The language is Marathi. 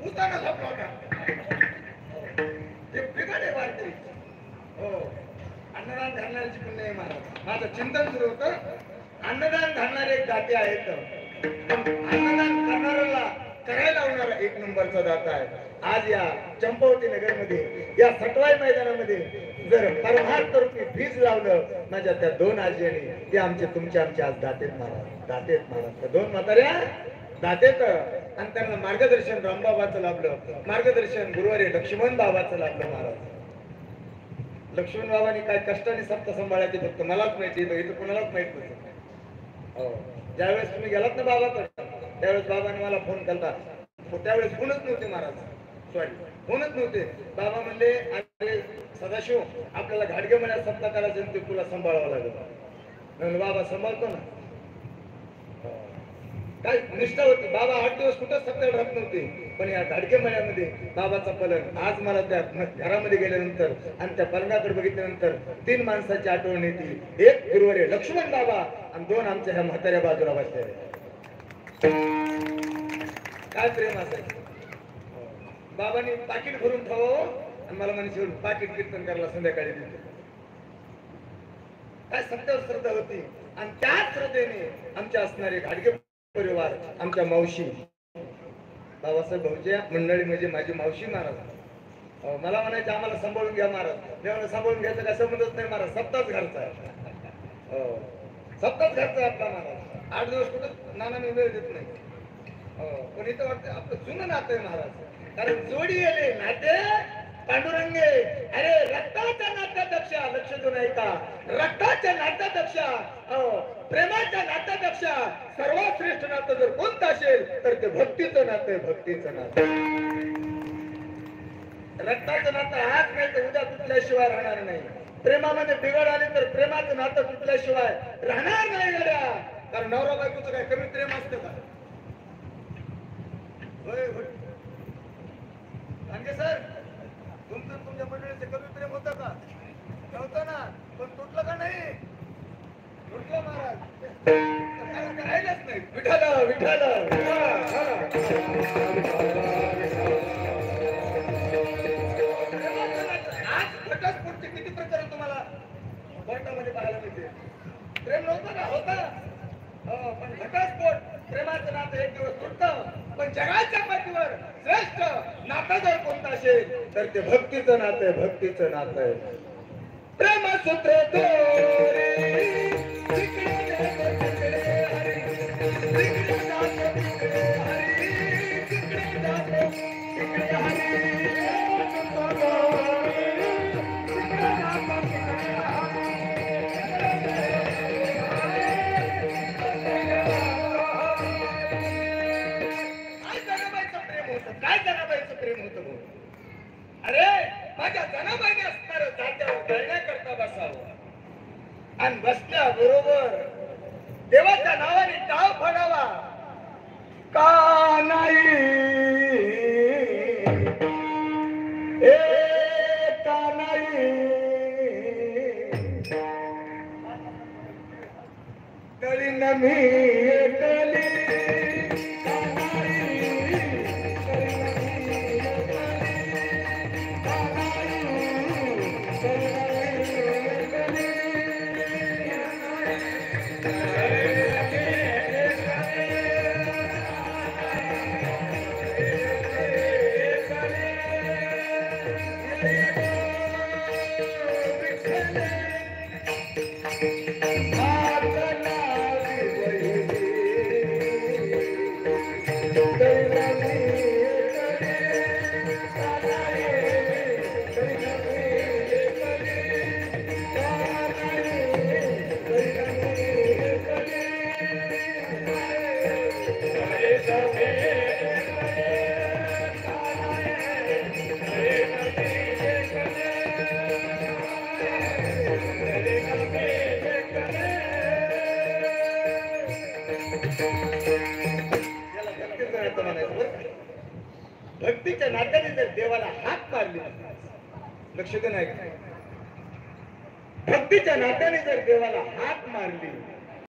उताना झोपला होता ते बिघडे वाटते हो अन्नदान घालणाऱ्याची पुण्य आहे महाराज माझं चिंतन सुरू होतं अन्नदान घालणारे एक दाते आहेत अन्नदान करणाऱ्याला करायला लावणारा एक नंबरचा दाता आहे आज या चंपावती नगर मध्ये या सटवाई मैदानामध्ये जर परमार्थ रूपी बीज लावलं माझ्या त्या दोन आजीने ते आमचे तुमचे आमचे आज दातेत महाराज त्या दोन म्हाताऱ्या दातेत आणि त्यांना मार्गदर्शन रामबाबाचं लाभलं मार्गदर्शन गुरुवारी लक्ष्मण बाबाचं लाभलं महाराज लक्ष्मण बाबांनी काय कष्टाने सप्त सांभाळायचे फक्त मलाच माहिती इथं कुणालाच माहित नव्हतं हो ज्यावेळेस तुम्ही गेलात ना बाबाकडे त्यावेळेस बाबाने मला फोन केला त्यावेळेस फोनच नव्हते महाराज सॉरी फोनच नव्हते बाबा म्हणले अरे सदाशिव आपल्याला घाडगे म्हणा सप्ताह करायचं ते तुला सांभाळावं लागेल म्हणून बाबा सांभाळतो ना काय निष्ठा होती बाबा 8 दिवस कुठं सप्ताह राहत नव्हते पण या घाडगे मळ्यामध्ये बाबाचा पलंग आज मला त्या घरामध्ये गेल्यानंतर आणि त्या पलंगाकडे बघितल्यानंतर 3 माणसाची आठवण येते एक गुरुवारी लक्ष्मण बाबा आणि 2 आमच्या ह्या म्हाताऱ्या बाजूला बसल्या काय प्रेम असायचं बाबांनी पाकिट भरून ठेवावं आणि मला म्हणे पाकिट कीर्तन करायला संध्याकाळी देतो काय सत्यावर श्रद्धा होती आणि त्याच श्रद्धेने आमच्या असणारे घाडगे परिवार आमच्या मावशी बाबासाहेब भाऊच्या मंडळी म्हणजे माझी मावशी महाराज मला म्हणायचं आम्हाला सांभाळून घ्या महाराज जेव्हा सांभाळून घ्यायचं काय संबंधच नाही महाराज सप्ताहच घरचा आहे सप्ताहच घरचा आहे आपला महाराज 8 दिवस कुठं नानाने वेळ देत नाही पण इथं वाटतं आपलं जुनं नातं आहे महाराज कारण जोडी येले नाते पांडुरंगे अरे रक्ताच्या नात्यापेक्षा लक्ष देऊन ऐका रक्ताच्या नात्यापेक्षा प्रेमाच्या नात्यापेक्षा सर्वात श्रेष्ठ नातं जर कोणतं असेल तर ते भक्तीचं नातं आहे भक्तीचं नातं रक्ताचं नातं आज नाही तर उद्या तुटल्याशिवाय राहणार नाही प्रेमामध्ये बिघड आली तर प्रेमाचं नातं तुटल्याशिवाय राहणार नाही गड्या कारण नवरा बायकोचं काय कमी प्रेम असतं का म्हणजे सर तुमचं तुमच्या मंडळीचे कमी प्रेम होतं का नव्हतं ना पण तुटलं का नाही तुटलं महाराज राहिलंच नाही विठाला विठाला आज घटस्फोटचे किती प्रकार तुम्हाला कोर्टामध्ये पाहायला मिळते प्रेम नव्हतं का होता पण घटस्फोट प्रेमाचं नातं एक दिवस तुटतं पण जगाच्या पाठीवर श्रेष्ठ नातं जर कोणतं असेल तर ते भक्तीचं नातं आहे भक्तीचं नातं आहे प्रेमसूत्र काय जनाबाईचं प्रेम होतं अरे माझ्या जनाबाईने असणार जात्यावर करण्याकरता बसावं आणि बसल्या बरोबर देवाच्या नावाने डाव फोडावा का नाही का नाही तरी नमी कली भक्तीच्या नात्याने जर देवाला हाक मारली लक्ष दे नाही भक्तीच्या नात्याने जर देवाला हाक मारली